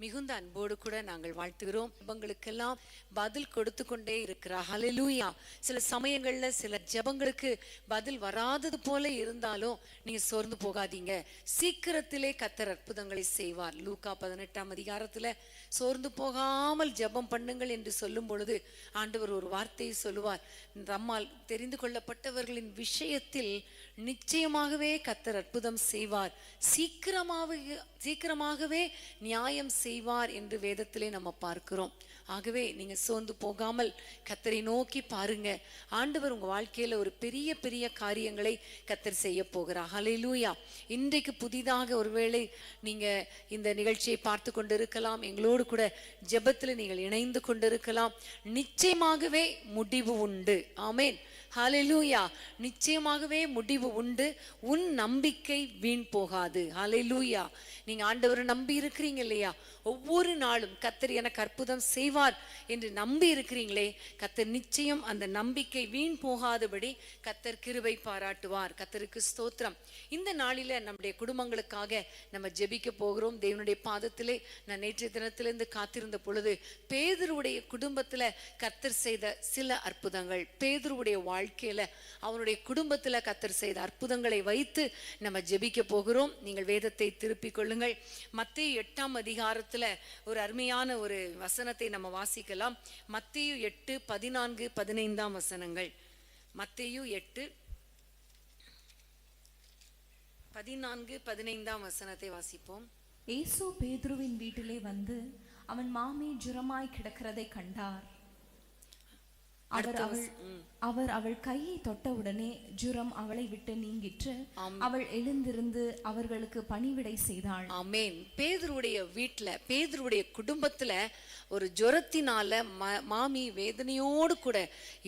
மிகுந்த அன்போடு கூட நாங்கள் வாழ்த்துகிறோம். ஜெபங்களுக்கெல்லாம் பதில் கொடுத்து கொண்டே இருக்கிறார். ஹல்லேலூயா. சில சமயங்கள்ல சில ஜெபங்களுக்கு பதில் வராதது போல இருந்தாலும் நீங்க சோர்ந்து போகாதீங்க. சீக்கிரத்திலே கர்த்தர் அற்புதங்களை செய்வார். லூக்கா 18ஆம் அதிகாரத்துல சோர்ந்து போகாமல் ஜெபம் பண்ணுங்கள் என்று சொல்லும் பொழுது ஆண்டவர் ஒரு வார்த்தையை சொல்லுவார். நம்மால் தெரிந்து கொள்ளப்பட்டவர்களின் விஷயத்தில் நிச்சயமாகவே கர்த்தர் அற்புதம் செய்வார், சீக்கிரமாகவே நியாயம் செய்வார் என்று வேதத்திலே நம்ம பார்க்கிறோம். ஆகவே நீங்க சோர்ந்து போகாமல் கர்த்தரை நோக்கி பாருங்க. ஆண்டவர் உங்க வாழ்க்கையில ஒரு பெரிய பெரிய காரியங்களை கர்த்தர் செய்ய போகிறார். ஹல்லேலூயா. இன்றைக்கு புதிதாக ஒருவேளை நீங்க இந்த நிகழ்ச்சியை பார்த்து கொண்டிருக்கலாம், எங்களோடு கூட ஜெபத்தில் நீங்கள் இணைந்து கொண்டிருக்கலாம். நிச்சயமாகவே முடிவு உண்டு. ஆமேன். ஹல்லேலூயா. நிச்சயமாகவே முடிவு உண்டு. உன் நம்பிக்கை வீண் போகாது. ஹல்லேலூயா. நீங்க ஆண்டவரை நம்பி இருக்கிறீங்க இல்லையா? ஒவ்வொரு நாளும் கர்த்தர் எனக்கு அற்புதம் செய்வார் என்று நம்பி இருக்கிறீங்களே, கர்த்தர் நிச்சயம் அந்த நம்பிக்கை வீண் போகாதபடி கர்த்தர் கிருபை பாராட்டுவார். கர்த்தருக்கு ஸ்தோத்திரம். இந்த நாளில நம்முடைய குடும்பங்களுக்காக நம்ம ஜெபிக்க போகிறோம். தேவனுடைய பாதத்திலே நான் நேற்றைய தினத்திலிருந்து காத்திருந்த பொழுது பேதுருவுடைய குடும்பத்துல கர்த்தர் செய்த சில அற்புதங்கள், பேதுருவுடைய வாழ்க்கையில அவனுடைய குடும்பத்துல கர்த்தர் செய்த அற்புதங்களை வைத்து நம்ம ஜெபிக்க போகிறோம். நீங்கள் வேதத்தை திருப்பிக் கொள்ளுங்கள். மத்தேயு 8ஆம் அதிகாரத்துல ஒரு அருமையான ஒரு வசனத்தை நம்ம வாசிக்கலாம். மத்தேயு 8:14-15 வசனங்கள். மத்தேயு 8:14-15 வசனத்தை வாசிப்போம். இயேசு பேதுருவின் வீட்டிலே வந்து அவன் மாமி ஜுரமாய் கிடக்கிறதை கண்டார். அவர் அவள் கையை தொட்டவுடனே ஜுரம் அவளை விட்டு நீங்கிற்று. அவள் எழுந்திருந்து அவர்களுக்கு பணிவிடை செய்தாள். ஆமென். பேதுருவுடைய வீட்டுல, பேதுருவுடைய குடும்பத்துல ஒரு ஜுரத்தினால மாமி வேதனையோடு கூட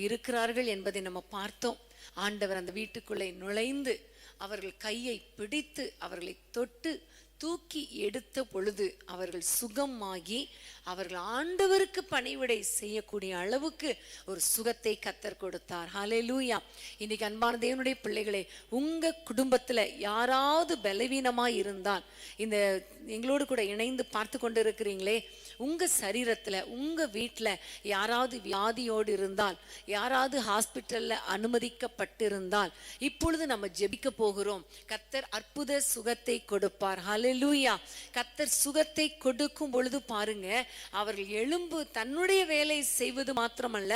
இருக்கிறார்கள் என்பதை நம்ம பார்த்தோம். ஆண்டவர் அந்த வீட்டுக்குள்ளே நுழைந்து அவர்கள் கையை பிடித்து அவர்களை தொட்டு தூக்கி எடுத்த பொழுது அவர்கள் சுகமாகி அவர்கள் ஆண்டவருக்கு பணிவிடை செய்யக்கூடிய அளவுக்கு ஒரு சுகத்தை கர்த்தர் கொடுத்தார். ஹல்லேலூயா. இன்னைக்கு அன்பான தேவனுடைய பிள்ளைகளே, உங்க குடும்பத்துல யாராவது பலவீனமாய் இருந்தால், இந்த எங்களோடு கூட இணைந்து பார்த்து கொண்டு இருக்கிறீங்களே, உங்க சரீரத்துல உங்க வீட்டுல யாராவது வியாதியோடு இருந்தால், யாராவது ஹாஸ்பிட்டல்ல அனுமதிக்கப்பட்டிருந்தால், இப்பொழுது நம்ம ஜெபிக்க போகிறோம். கர்த்தர் அற்புத சுகத்தை கொடுப்பார். ஹல்லேலூயா. கர்த்தர் சுகத்தை கொடுக்கும் பொழுது பாருங்க, அவர்கள் எழும்பு தன்னுடைய வேலை செய்வது மாத்திரமல்ல,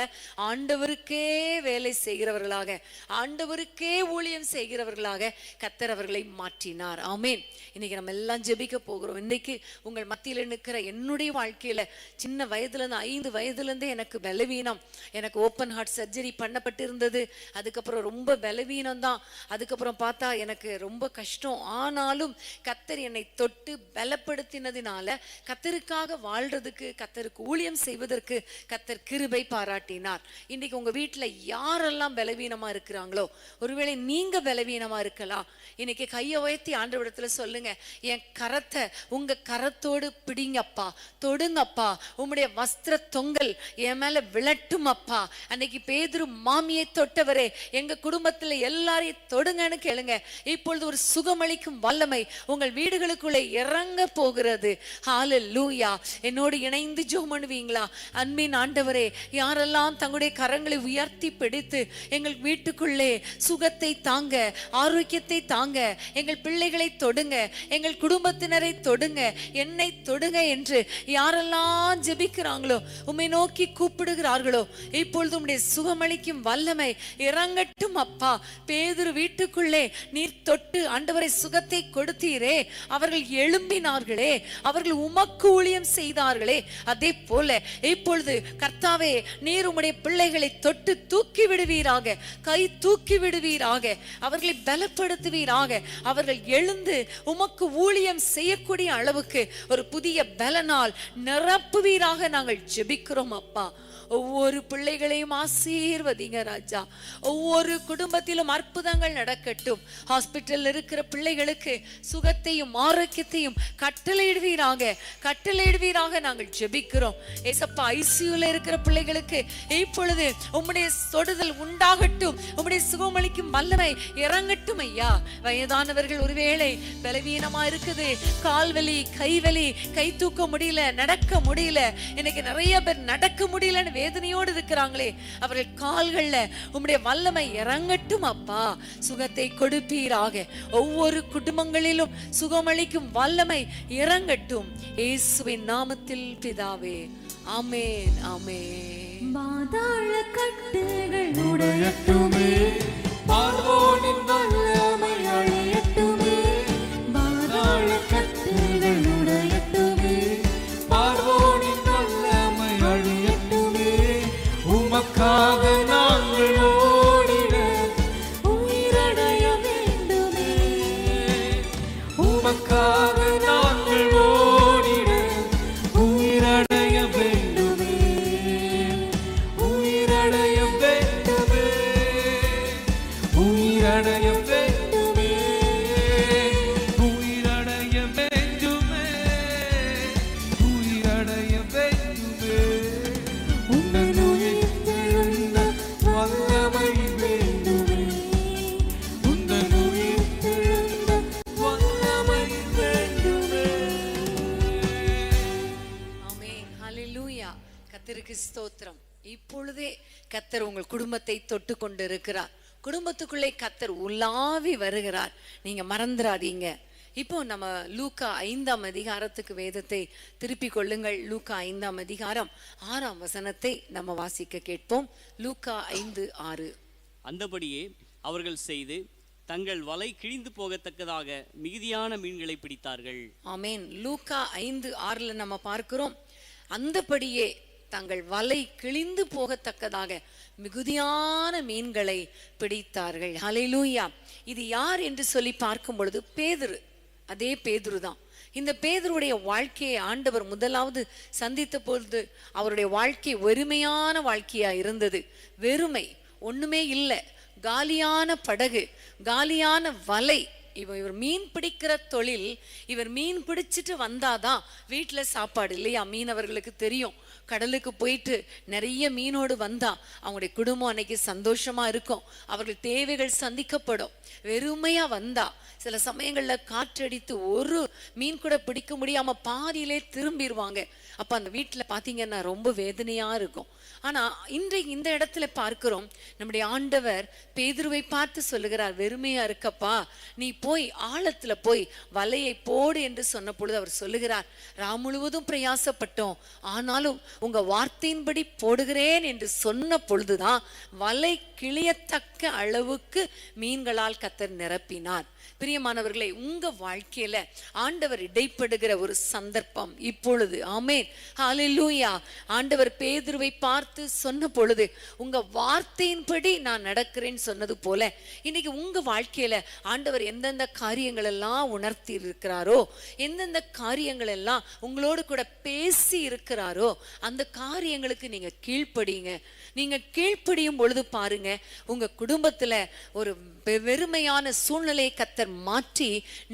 ஆண்டவருக்கே வேலை செய்கிறவர்களாக, ஆண்டவருக்கே ஊழியம் செய்கிறவர்களாக கர்த்தர் அவர்களை மாற்றினார். ஆமென். இன்னைக்கு நம்ம எல்லாம் ஜெபிக்க போகிறோம். இன்னைக்கு உங்கள் மத்தியில் நிற்கிற என்னுடைய வாழ்க்கையில சின்ன வயதுல இருந்து 5 வயதுல இருந்தே எனக்கு பலவீனம், எனக்கு ஓப்பன் ஹார்ட் சர்ஜரி பண்ணப்பட்டு இருந்தது. அதுக்கப்புறம் ரொம்ப பலவீனம் தான். அதுக்கப்புறம் பார்த்தா எனக்கு ரொம்ப கஷ்டம். ஆனாலும் கர்த்தர் என்னை தொட்டு பலப்படுத்தினதினால கர்த்தருக்காக வாழ்றதுக்கு, கர்த்தருக்கு ஊழியம் செய்வதற்கு கர்த்தர் கிருபை பாராட்டினார். இன்னைக்கு உங்க வீட்டுல யாரெல்லாம் பலவீனமா இருக்கிறாங்களோ, ஒருவேளை நீங்க பலவீனமா இருக்கலாம். இன்னைக்கு கையை உயர்த்தி ஆண்டவரிடத்துல சொல்லுங்க, என் கரத்தை உங்க கரத்தோடு பிடிங்கப்பா, தொடுங்கப்பா, உம்முடைய வஸ்திர தொங்கல் என் மேல விழட்டும் அப்பா. அன்னைக்கு பேதுரு மாமியை தொட்டவரே, எங்க குடும்பத்துல எல்லாரையும் தொடுங்கன்னு கேளுங்க. இப்பொழுது ஒரு சுகமளிக்கும் வல்லமை உங்கள் வீடுகளுக்குள்ளே இறங்க போகிறது. ஹல்லேலூயா. என்னோடு இணைந்து ஜெபம் பண்ணுவீங்களா? அன்பின் ஆண்டவரே, யாரெல்லாம் தங்களுடைய கரங்களை உயர்த்தி பிடித்து எங்கள் வீட்டுக்குள்ளே சுகத்தை தாங்க, ஆரோக்கியத்தை தாங்க, எங்கள் பிள்ளைகளை தொடுங்க, எங்கள் குடும்பத்தினரை தொடுங்க, என்னை தொடுங்க என்று யாரெல்லாம் ஜெபிக்கிறாங்களோ, உம்மை நோக்கி கூப்பிடுகிறார்களோ, இப்பொழுது உம்முடைய சுகமளிக்கும் வல்லமை இறங்கட்டும் அப்பா. பேதுரு வீட்டுக்குள்ளே நீர் தொட்டு ஆண்டவரை சுகத்தை கொடுத்தீரே, அவர்கள் எழும்பினார்களே, அவர்கள் உமக்கு ஊழியம் செய்தார்களே, அதே போல இப்பொழுது கர்த்தாவே, நீர் உம்முடைய பிள்ளைகளை தொட்டு தூக்கி விடுவீராக, கை தூக்கி விடுவீராக, அவர்களை பலப்படுத்துவீராக. அவர்கள் எழுந்து உமக்கு ஊழியம் செய்யக்கூடிய அளவுக்கு ஒரு புதிய பலனால் நிரப்புவீராக நாங்கள் ஜெபிக்கிறோம் அப்பா. ஒவ்வொரு பிள்ளைகளையும் ஆசீர்வதிங்க ராஜா. ஒவ்வொரு குடும்பத்திலும் அற்புதங்கள் நடக்கட்டும். ஹாஸ்பிட்டல் இருக்கிற பிள்ளைகளுக்கு சுகத்தையும் ஆரோக்கியத்தையும் கட்டளையிடுவீராக நாங்கள் ஜெபிக்கிறோம். ஏசப்பா, ஐசியூல இருக்கிற பிள்ளைகளுக்கு இப்பொழுது உம்முடைய தொடுதல் உண்டாகட்டும். உம்முடைய சுகமளிக்கும் வல்லமை இறங்கட்டும் ஐயா. வயதானவர்கள் ஒருவேளை பலவீனமா இருக்குது, கால்வலி, கைவலி, கை தூக்க முடியல, நடக்க முடியல, இன்னைக்கு நிறைய பேர் நடக்க முடியலன்னு வேதனையோடு இருக்கிறாங்களே, அவர்கள் கால்கள்ல உம்முடைய வல்லமை இறங்கட்டும் அப்பா. சுகத்தை கொடுப்பீராக. ஒவ்வொரு குடும்பங்களிலும் சுகமளிக்கும் வல்லமை இறங்கட்டும் இயேசுவின் நாமத்தில் பிதாவே, ஆமென், ஆமென். பாதாள கட்டுகள் உடையட்டுமே, பார்வோனின் வல்லமை அழியட்டுமே. பாதாள கட்டுகள் உடையட்டுமே, பார்வோனின் வல்லமை அழியட்டுமே. உமக்காக நாங்கள் ஓடிட உயிரடைய வேண்டுமே. உமக்காக நாங்கள் ஓடிட உயிரடைய வேண்டுமே. உயிரடைய வேண்டுமே. உயிரடைய வேண்டுமே. உயிரடைய வேண்டுமே. உயிரடைய வேண்டுமே. உந்தன் உயிர்த்தெழுந்த வல்லமை வேண்டுமே. உந்தன் உயிர்த்தெழுந்த வல்லமை வேண்டுமே. ஆமென், ஹல்லேலூயா. கர்த்தருக்கு ஸ்தோத்திரம். இப்பொழுதே கர்த்தர் உங்கள் குடும்பத்தை தொட்டு கொண்டு இருக்கிறார். குடும்பத்துக்குள்ளே கர்த்தர் உலாவி வருகிறார். நீங்க மறந்துடாதீங்க. இப்போ நம்ம லூக்கா 5ஆம் அதிகாரத்துக்கு வேதத்தை திருப்பி கொள்ளுங்கள். லூக்கா 5ஆம் அதிகாரம் 6ஆம் வசனத்தை நம்ம வாசிக்க கேட்போம். லூக்கா 5:6. அந்தபடியே அவர்கள் செய்து தங்கள் வலை கிழிந்து போகத்தக்கதாக மிகுதியான மீன்களை பிடித்தார்கள். ஆமென். லூக்கா 5:6 நம்ம பார்க்கிறோம், அந்தபடியே தங்கள் வலை கிழிந்து போகத்தக்கதாக மிகுதியான மீன்களை பிடித்தார்கள். ஹல்லேலூயா. இது யார் என்று சொல்லி பார்க்கும் பொழுது பேதுரு. அதே பேதுரு தான். இந்த பேதுருடைய வாழ்க்கையை ஆண்டவர் முதலாவது சந்தித்த பொழுது அவருடைய வாழ்க்கை வெறுமையான வாழ்க்கையா இருந்தது. வெறுமை, ஒண்ணுமே இல்லை, காலியான படகு, காலியான வலை. இவர் மீன் பிடிக்கிற தொழில், இவர் மீன் பிடிச்சிட்டு வந்தாதான் வீட்டுல சாப்பாடு இல்லையா. மீனவர்களுக்கு தெரியும், கடலுக்கு போயிட்டு நிறைய மீனோடு வந்தா அவங்களுடைய குடும்பம் அன்னைக்கு சந்தோஷமா இருக்கும், அவர்கள் தேவைகள் சந்திக்கப்படும். வெறுமையா வந்தா சில சமயங்கள்ல காற்றடித்து ஒரு மீன் கூட பிடிக்க முடியாம பாதியிலே திரும்பிடுவாங்க. அப்ப அந்த வீட்டுல பாத்தீங்கன்னா ரொம்ப வேதனையா இருக்கும். ஆனா இன்றைக்கு இந்த இடத்துல பார்க்கிறோம், நம்முடைய ஆண்டவர் பேதுருவை பார்த்து சொல்லுகிறார், வெறுமையா இருக்கப்பா, நீ போய் ஆழத்துல போய் வலையை போடு என்று சொன்ன பொழுது அவர் சொல்லுகிறார், முழுவதும் பிரயாசப்பட்டோம், ஆனாலும் உங்க வார்த்தையின்படி போடுகிறேன் என்று சொன்ன பொழுதுதான் வலை கிளியத்தக்க அளவுக்கு மீன்களால் கர்த்தர் நிரப்பினார். பிரியமானவர்களே, உங்க வாழ்க்கையில ஆண்டவர் இடைப்படுகிற ஒரு சந்தர்ப்பம் இப்பொழுது. ஆமென், ஹல்லேலூயா. ஆண்டவர் பேதுருவை பார்த்து சொன்ன பொழுது உங்க வார்த்தையின்படி நான் நடக்கிறேன்னு சொன்னது போல இன்னைக்கு உங்க வாழ்க்கையில ஆண்டவர் எந்தெந்த காரியங்கள் எல்லாம் உணர்த்தி இருக்கிறாரோ, எந்தெந்த காரியங்கள் எல்லாம் உங்களோடு கூட பேசி இருக்கிறாரோ அந்த காரியங்களுக்கு நீங்க கீழ்ப்படிங்க. நீங்க கீழ்ப்படியும் பொழுது பாருங்க, உங்க குடும்பத்துல ஒரு வெறுமையான சூழ்நிலையை கர்த்தர் மாற்றி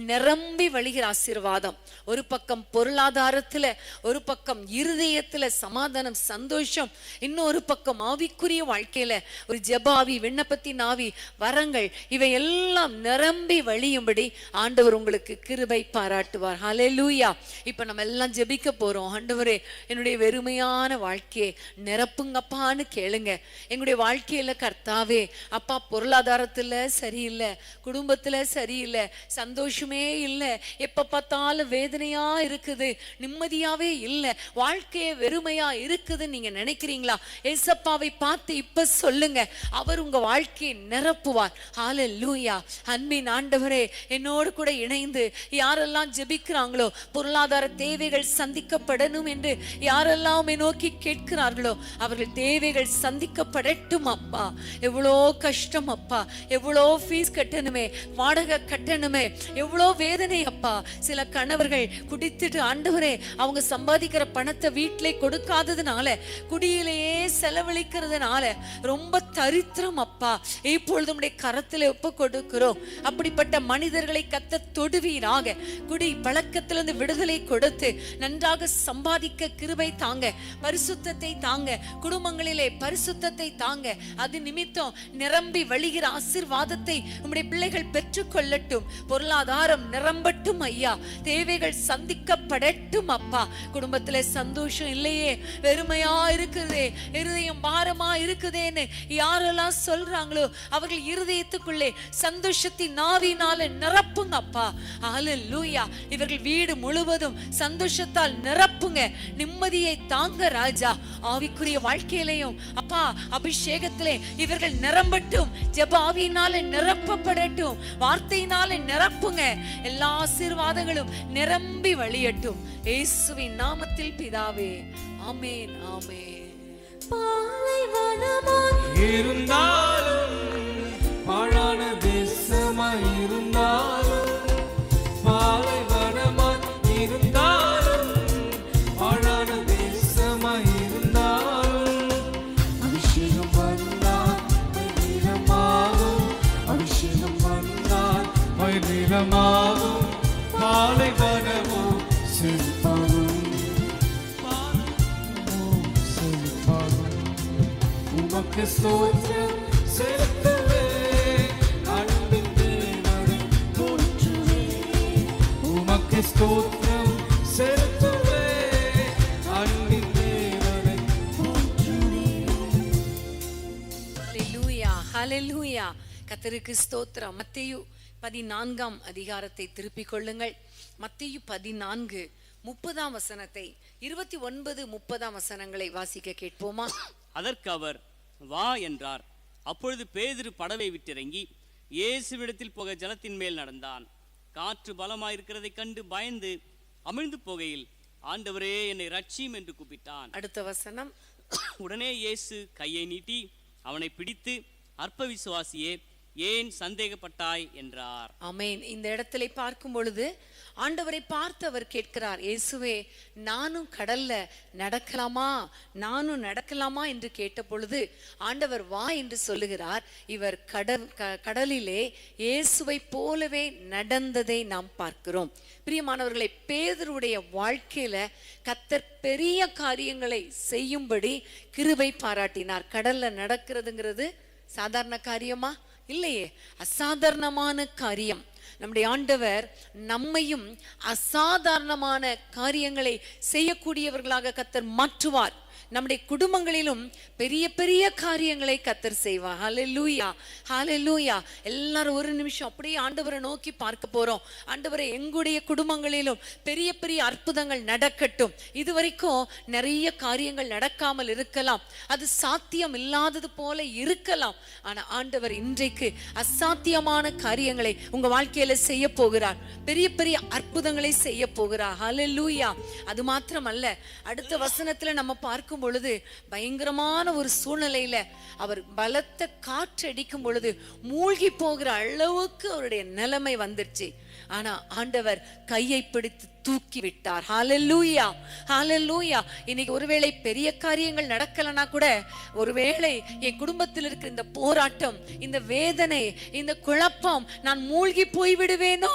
நிரம்பி வழிகிற ஆசீர்வாதம். ஒரு பக்கம் பொருளாதாரத்துல, ஒரு பக்கம் இருதயத்துல சமாதானம், சந்தோஷம், இன்னொரு பக்கம் ஆவிக்குரிய வாழ்க்கையில ஒரு ஜெபாவி, விண்ணப்பத்தின் ஆவி, வரங்கள், இவை எல்லாம் நிரம்பி வழியும்படி ஆண்டவர் உங்களுக்கு கிருபை பாராட்டுவார். ஹல்லேலூயா. இப்ப நம்ம எல்லாம் ஜெபிக்க போறோம். ஆண்டவரே, என்னுடைய வெறுமையான வாழ்க்கையை நிரப்புங்கப்பான்னு கேளுங்க. எங்களுடைய வாழ்க்கையில கர்த்தாவே அப்பா, பொருளாதாரத்துல சரியில்லை, குடும்பத்துல சரியில்லை, சந்தோஷமே இல்லை, எப்ப பார்த்தாலும் வேதனையா இருக்குது, நிம்மதியாவே இல்லை, வாழ்க்கையே வெறுமையா இருக்குதுன்னு நீங்க நினைக்கிறீங்களா? ஏசப்பாவை பார்த்து இப்ப சொல்லுங்க, அவர் உங்க வாழ்க்கையை நிரப்புவார். ஹல்லேலூயா. அன்பின் ஆண்டவரே, என்னோடு கூட இணைந்து யாரெல்லாம் ஜெபிக்கிறாங்களோ, பொருளாதார தேவைகள் சந்திக்கப்படணும் என்று யாரெல்லாம் நோக்கி கேட்கிறார்களோ அவர்கள் தேவைகள் சந்திக்கப்படட்டும் அப்பா. எவ்வளோ கஷ்டம் அப்பா, எவ்வளோ ஃபீஸ் கட்டணுமே, வாடகை வாடகை கட்டணுமே, எவ்வளோ வேதனை அப்பா. சில கணவர்கள் குடித்துட்டு ஆண்டவரே அவங்க சம்பாதிக்கிற பணத்தை வீட்டிலே கொடுக்காததுனால, குடியிலேயே செலவழிக்கிறதுனால ரொம்ப தரித்திரம் அப்பா. இப்பொழுது உம்முடைய கரத்தில் ஒப்பு கொடுக்கிறோம். அப்படிப்பட்ட மனிதர்களை கர்த்தர் தொடுவீராக. குடி பழக்கத்திலிருந்து விடுதலை கொடுத்து நன்றாக சம்பாதிக்க கிருபை தாங்க, பரிசுத்தத்தை தாங்க, குடும்பங்களிலே பரிசுத்தத்தை தாங்க. அது நிமித்தம் நிரம்பி வழிகிற ஆசீர்வாதத்தை உம்முடைய பிள்ளைகள் பெற்றுக்கொள்ளட்டும். பொருளாதாரம் நிரம்பட்டும் ஐயா. தேவைகள் சந்திக்கப்படட்டும் அப்பா. குடும்பத்திலே சந்தோஷம் இல்லையே, வெறுமையா இருக்குதே, இருதயம் பாரமா இருக்குதேன்னு யாரெல்லாம் சொல்றாங்களோ அவர்கள் இருதயத்துக்குள்ளே சந்தோஷத்தின் நாவினால நிரப்புங்க அப்பா. ஹல்லேலூயா. இவர்கள் வீடு முழுவதும் சந்தோஷத்தால் நிரப்புங்க. நிம்மதியை தாங்க ராஜா. ஆவிக்குரிய வாழ்க்கையிலையும் அப்பா அபிஷேகத்திலே இவர்கள் நிரம்பட்டும். ஜெப ஆவியினால நிரப்பப்படட்டும். வார்த்தையினால நிரப்புங்க. எல்லா ஆசீர்வாதங்களும் நிரம்பி வழியட்டும். இயேசுவின் நாமத்தில் பிதாவே, ஆமென், ஆமென். இருந்தாலும் பாழான தேசமாய் இருந்தாலும், பாலைவனமாய் இருந்தாலும், பாழான தேசமாய் இருந்தாலும், அபிஷேகம் வந்தால் நிறமாகும், அபிஷேகம் வந்தால் நிறமாகும், பாலைவனமோ செழிப்பாகும், உமக்கு ஸ்தோத்திரம் செலுத்துவேன், அன்பின் தேவனை போற்றுவேன். உமக்கு ஸ்தோத்திரம் செலுத்துவேன், அன்பின் தேவனை போற்றுவேன். ஹல்லேலூயா, ஹல்லேலூயா. கர்த்தருக்கு ஸ்தோத்திரம். மத்தேயு 14 அதிகாரத்தை திருப்பிக் கொள்ளுங்கள். மத்தேயு 14 30 வசனத்தை 29 30 வசனங்களை வாசிக்க கேட்போமா? அதற்கு அவர் வா என்றார். அப்பொழுது பேதுரு படவை விட்டிறங்கி இயேசுவிடத்தில் போக ஜலத்தின் மேல் நடந்தான். காற்று பலமாயிருக்கிறதைக் கண்டு பயந்து அமிழ்ந்து போகையில், ஆண்டவரே என்னை ரட்சியும் என்று கூப்பிட்டான். அடுத்த வசனம். உடனே இயேசு கையை நீட்டி அவனை பிடித்து, அற்ப விசுவாசியே, ஏன் சந்தேகப்பட்டாய் என்றார். ஆமென். இந்த இடத்திலே பார்க்கும் பொழுது ஆண்டவரை பார்த்து அவர் கேட்கிறார், இயேசுவே நானும் கடல்ல நடக்கலாமா, நானும் நடக்கலாமா என்று கேட்ட பொழுது ஆண்டவர் வா என்று சொல்லுகிறார். இவர் கடலிலே இயேசுவை போலவே நடந்ததை நாம் பார்க்கிறோம். பிரியமானவர்களை, பேதுருடைய வாழ்க்கையில கர்த்தர் பெரிய காரியங்களை செய்யும்படி கிருபை பாராட்டினார். கடல்ல நடக்கிறதுங்கிறது சாதாரண காரியமா? இல்லையே, அசாதாரணமான காரியம். நம்முடைய ஆண்டவர் நம்மையும் அசாதாரணமான காரியங்களை செய்யக்கூடியவர்களாக கர்த்தர் மாற்றுவார். நம்முடைய குடும்பங்களிலும் பெரிய பெரிய காரியங்களை கர்த்தர் செய்வார். ஹல்லேலூயா, ஹல்லேலூயா. எல்லாரும் ஒரு நிமிஷம் அப்படியே ஆண்டவரை நோக்கி பார்க்க போறோம். ஆண்டவரை, எங்களுடைய குடும்பங்களிலும் பெரிய பெரிய அற்புதங்கள் நடக்கட்டும். இதுவரைக்கும் நிறைய காரியங்கள் நடக்காமல் இருக்கலாம், அது சாத்தியம் இல்லாதது போல இருக்கலாம். ஆனா ஆண்டவர் இன்றைக்கு அசாத்தியமான காரியங்களை உங்க வாழ்க்கையில செய்ய போகிறார். பெரிய பெரிய அற்புதங்களை செய்ய போகிறார். ஹல்லேலூயா. அது மாத்திரமல்ல, அடுத்த வசனத்துல நம்ம பார்க்கும் பொழுது பயங்கரமான ஒரு சூழ்நிலையில அவர் பலத்த காற்று அடிக்கும் பொழுது மூழ்கி போகிற அளவுக்கு அவருடைய நிலைமை வந்துருச்சு. ஆனா ஆண்டவர் கையை பிடித்து தூக்கி விட்டார். ஹல்லேலூயா, ஹல்லேலூயா. இன்னைக்கு ஒருவேளை பெரிய காரியங்கள் நடக்கலனா கூட, ஒருவேளை என் குடும்பத்தில் இருக்கிற இந்த போராட்டம், இந்த வேதனை, இந்த குழப்பம், நான் மூழ்கி போய் விடுவேனோ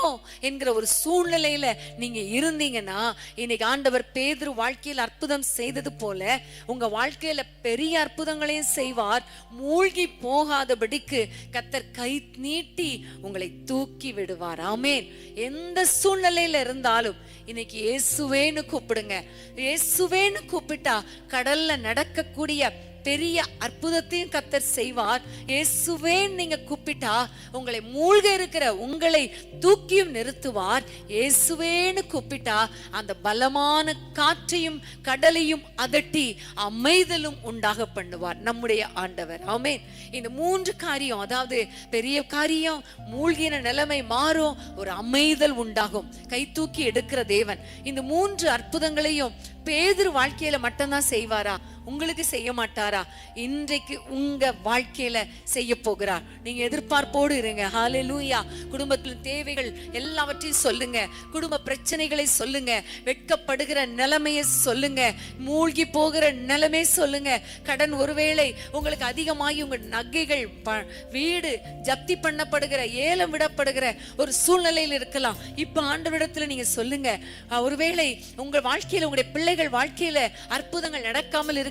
என்கிற ஒரு சூழ்நிலையில நீங்க இருந்தீங்கன்னா, இன்னைக்கு ஆண்டவர் பேதுரு வாழ்க்கையில் அற்புதம் செய்தது போல உங்க வாழ்க்கையில பெரிய அற்புதங்களையும் செய்வார். மூழ்கி போகாதபடிக்கு கர்த்தர் கை நீட்டி உங்களை தூக்கி விடுவார். ஆமென். எந்த சூழ்நிலையில இருந்தாலும் இன்னைக்கு இயேசுவேன்னு கூப்பிடுங்க. இயேசுவேன்னு கூப்பிட்டா கடல்ல நடக்கக்கூடிய பெரிய அற்புதத்தையும் கர்த்தர் செய்வார். இயேசுவே நீங்க கூப்பிட்டா உங்களை மூழ்க இருக்கிற உங்களை தூக்கியும் நிறுத்துவார். இயேசுவேன்னு கூப்பிட்டா அந்த பலமான காற்றையும் கடலையும் அதட்டி அமைதலும் உண்டாக பண்ணுவார் நம்முடைய ஆண்டவர். ஆமென். இந்த 3 காரியம், அதாவது பெரிய காரியம், மூழ்கின நிலைமை மாறும், ஒரு அமைதல் உண்டாகும், கை தூக்கி எடுக்கிற தேவன். இந்த 3 அற்புதங்களையும் பேதுரு வாழ்க்கையில மட்டும்தான் செய்வாரா? உங்களுக்கு செய்ய மாட்டாரா? இன்றைக்கு உங்க வாழ்க்கையில செய்ய போகிறார். நீங்க எதிர்பார்ப்போடு இருங்க. ஹல்லேலூயா. குடும்பத்தில் தேவைகள் எல்லாவற்றையும் சொல்லுங்க. குடும்ப பிரச்சனைகளை சொல்லுங்க. வெட்கப்படுகிற நிலைமையை சொல்லுங்க. மூழ்கி போகிற நிலைமை சொல்லுங்க. கடன் ஒருவேளை உங்களுக்கு அதிகமாகி உங்க நகைகள், வீடு ஜப்தி பண்ணப்படுகிற, ஏலம் விடப்படுகிற ஒரு சூழ்நிலையில் இருக்கலாம். இப்ப ஆண்டவரிடத்துல நீங்க சொல்லுங்க. ஒருவேளை உங்க வாழ்க்கையில, உங்களுடைய பிள்ளைகள் வாழ்க்கையில அற்புதங்கள் நடக்காமல் இருக்கலாம்.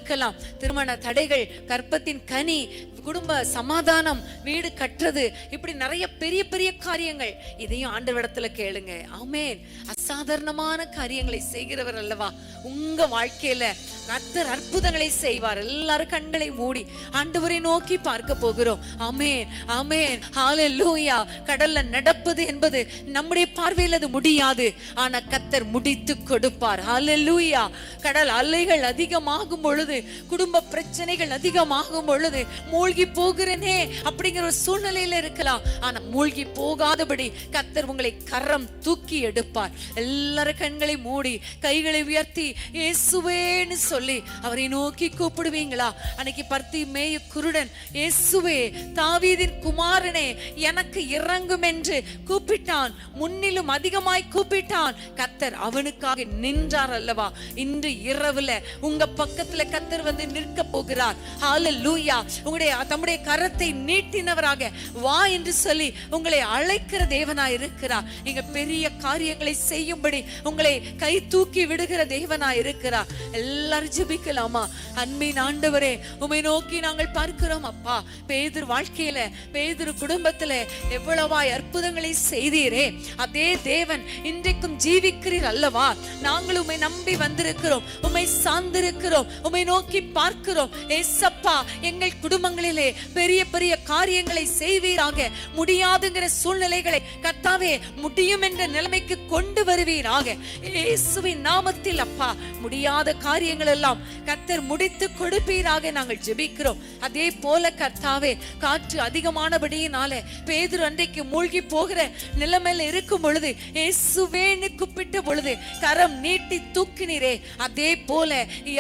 திருமண தடைகள், கற்பத்தின் கனி, குடும்ப சமாதானம், வீடு கட்டுறது, இப்படி நிறைய பெரிய பெரிய காரியங்கள். இதையும் ஆண்டவரிடத்துல கேளுங்க. ஆமென். அசாதாரணமான காரியங்களை செய்கிறவர் அல்லவா உங்க வாழ்க்கையில. கர்த்தர் அற்புதங்களை செய்வார். எல்லாரும் கண்களை மூடி ஆண்டவரை நோக்கி பார்க்க போகிறோம். ஆமென், ஆமென், ஹல்லேலூயா. கடல்ல நடப்பது என்பது நம்முடைய பார்வையில் அது முடியாது. ஆனா கர்த்தர் முடித்து கொடுப்பார். ஹல்லேலூயா. கடல் அலைகள் அதிகமாகும் பொழுது, குடும்ப பிரச்சனைகள் அதிகமாகும் பொழுது, மூழ்கி போகிறேனே அப்படிங்கிற ஒரு சூழ்நிலையில இருக்கலாம். ஆனா மூழ்கி போகாதபடி கர்த்தர் உங்களை கரம் தூக்கி எடுப்பார். எல்லாரும் கண்களை மூடி கைகளை உயர்த்தி இயேசுவேன்னு சொல்லி அவரை நோக்கி கூப்பிடுவீங்களா? அன்னைக்கு பர்த்திமேயு குருடன், இயேசுவே தாவீதின் குமாரனே எனக்கு இறங்கும் என்று கூப்பிட்டான். முன்னிலும் அதிகமாய் கூப்பிட்டான். கர்த்தர் அவனுக்காக நின்றார் அல்லவா? இன்று இரவுல உங்க பக்கத்துல கர்த்தர் வந்து நிற்க போகிறார். ஹல்லேலூயா. உங்களுடைய தம்முடைய கரத்தை நீட்டினவராக வா என்று சொல்லி உங்களை அழைக்கிற தேவனாய் இருக்கிறார். நீங்க பெரிய காரியங்களை செய்யும்படி உங்களை கை தூக்கி விடுகிற தேவனாய் இருக்கிறார். எல்லாரும் ஜெபிக்கலாமா? அன்பின் ஆண்டவரே, உம்மை நோக்கி நாங்கள் பார்க்கிறோம் அப்பா. பேதுரு வாழ்க்கையில, பேதுரு குடும்பத்துல எவ்வளவாய் அற்புதங்களை செய்தீரே, அதே தேவன் இன்றைக்கும் ஜீவிக்கிறீர் அல்லவா? நாங்கள் உம்மை நம்பி வந்திருக்கிறோம், உம்மை சார்ந்திருக்கிறோம், உம்மை நோக்கி பார்க்கிறோம். ஏசப்பா, எங்கள் குடும்பங்களிலே பெரிய பெரிய காரியங்களை செய்வீராக. முடியாதுங்கிற சூழ்நிலைகளை கர்த்தாவே முடியும் என்ற நிலைமைக்கு கொண்டு வருவீராக. இயேசுவின் நாமத்தில் அப்பா, முடியாத காரியங்கள் எல்லாம் கர்த்தர் முடித்து கொடுப்பீராக நாங்கள் ஜெபிக்கிறோம். அதே போல கர்த்தாவே, காற்று அதிகமானபடியினால பேதுரு அன்றைக்கு மூழ்கி போகிற நிலைமையில இருக்கும் பொழுது இயேசுவேன்னு கூப்பிட்ட பொழுது கரம் நீட்டி தூக்கினீரே, அதே போல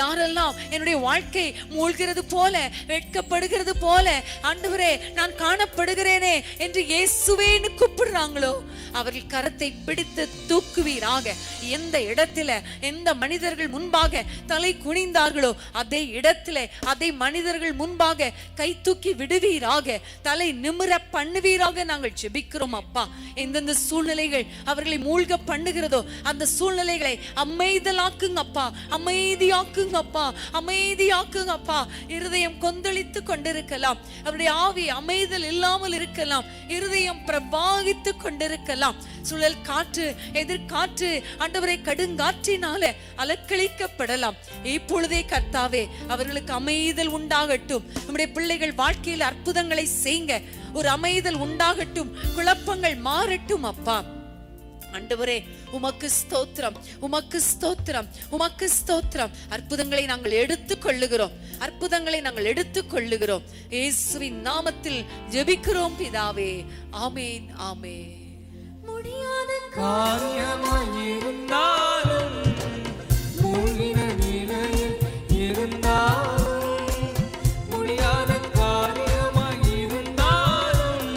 யாரெல்லாம் என்னுடைய வாழ்க்கை மூழ்கிறது போல, வெட்கப்படுகிறது போல, ஆண்டவரே நான் காணப்படுகிறேனே என்று இயேசுவேன்னு கூப்பிடுறாங்களோ, அவர்கள் கரத்தை பிடித்து தூக்குவீராக. எந்த இடத்துல எந்த மனிதர்கள் முன்பாக தலை குனிந்தார்களோ அதே இடத்துல, அதே மனிதர்கள் முன்பாக கை தூக்கி விடுவீராக, தலை நிமிர பண்ணுவீராக நாங்கள் ஜெபிக்கிறோம் அப்பா. எந்தெந்த சூழ்நிலைகள் அவர்களை மூழ்க பண்ணுகிறதோ அந்த சூழ்நிலைகளை அமைதலாக்குங்க அப்பா, அமைதியாக்குங்க அப்பா, அமைதியாக்குங்க அப்பா. இருதயம் கொந்தளித்து கொண்டிருக்கலாம், அவருடைய ஆவி அமைதல் இல்லாமல் இருக்கலாம், இருதயம் பிரவாகித்து கொண்டிருக்கலாம். சுழல் காற்று, எதிர்காற்று, ஆண்டவரை கடுங்காற்றினால அலக்களிக்கப்படலாம். இப்பொழுதே கர்த்தாவே அவர்களுக்கு அமைதல் உண்டாகட்டும். நம்முடைய பிள்ளைகள் வாழ்க்கையில் அற்புதங்களை செய்யுங்க. ஒரு அமைதல் உண்டாகட்டும், குழப்பங்கள் மாறட்டும் அப்பா. ஆண்டவரே, உமக்கு ஸ்தோத்திரம், உமக்கு ஸ்தோத்திரம், உமக்கு ஸ்தோத்திரம். அற்புதங்களை நாங்கள் எடுத்துக் கொள்ளுகிறோம், அற்புதங்களை நாங்கள் எடுத்துக் கொள்ளுகிறோம். இயேசுவின் நாமத்தில் ஜெபிக்கிறோம் பிதாவே. ஆமென், ஆமென். முடியாத காரியமாயிருந்தாலும், மூழ்கின நிலையில் இருந்தாலும், முடியாத காரியமாயிருந்தாலும்,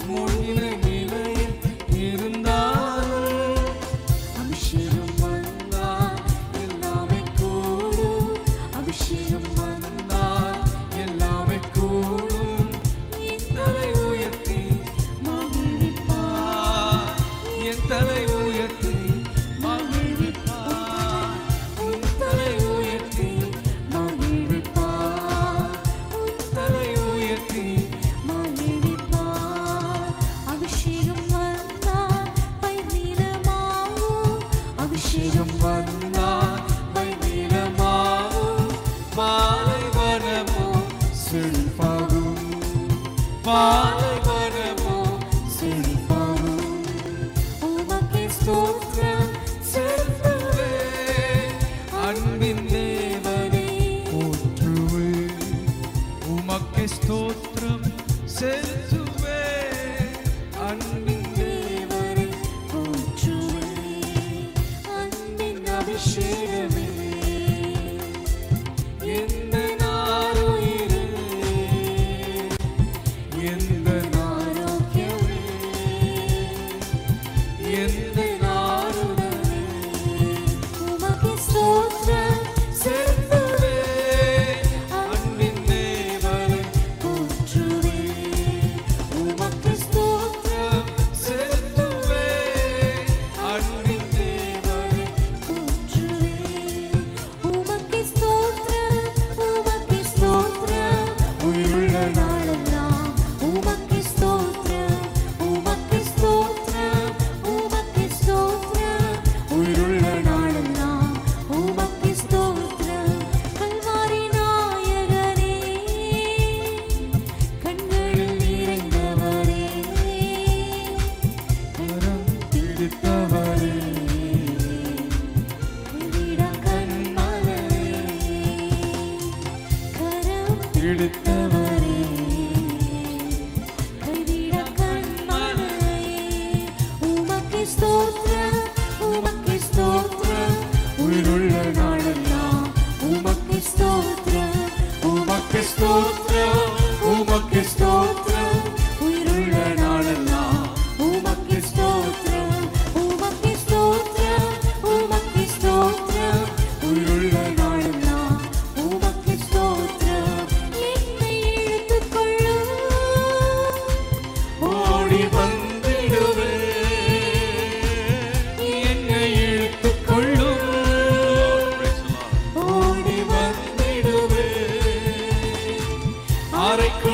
மூழ்கின நிலையில் இருந்தாலும், அபிஷேகம் வந்தால் எல்லாமே கூடும், அபிஷேகம் வந்தால் எல்லாமே கூடும். தலை உயர்த்தி மகிழ்விப்பார், என் தலை உயர்த்தி மகிழ்விப்பார், உன் தலை உயர்த்தி மகிழ்விப்பார், உன் தலை உயர்த்தி மகிழ்விப்பார். அபிஷேகம் வந்தால் பைநீலமாகும், அபிஷேகம் வந்தால் வைநீலமாகும், பாலைவனமோ செழிப்பாகும், பாலைவனமோ செழிப்பாகும். உமக்கே ஸ்தோத்திரம் செலுத்துவே, அன்பின் தேவனை போற்றுவே, உமக்கே ஸ்தோத்திரம் செலுத்துவே, அன்பின் தேவனை போற்றுவே. அன்பின் அபிஷேகமே எடுத்தவரே கைவிட கண்மலையே உமக்கு ஸ்தோத்திரம் உமக்கு ஸ்தோத்திரம் உயிருள்ள நாளெல்லாம் உமக்கு ஸ்தோத்திரம் உமக்கு ஸ்தோத்திரம் உமக்கு ஸ்தோத்திரம் உயிருள்ள நாளெல்லாம் உமக்கு ஸ்தோத்திரம் உமக்கு ஸ்தோத்திரம் உமக்கு ஸ்தோத்திரம் உயிருள்ள நாளெல்லாம் உமக்கு ஸ்தோத்திரம் என்னை இழுத்துக்கொள்ளும் ஓடி வந்திடுவே என்னை இழுத்துக் கொள்ளும் ஓடி வந்திடுவே அறைக்கு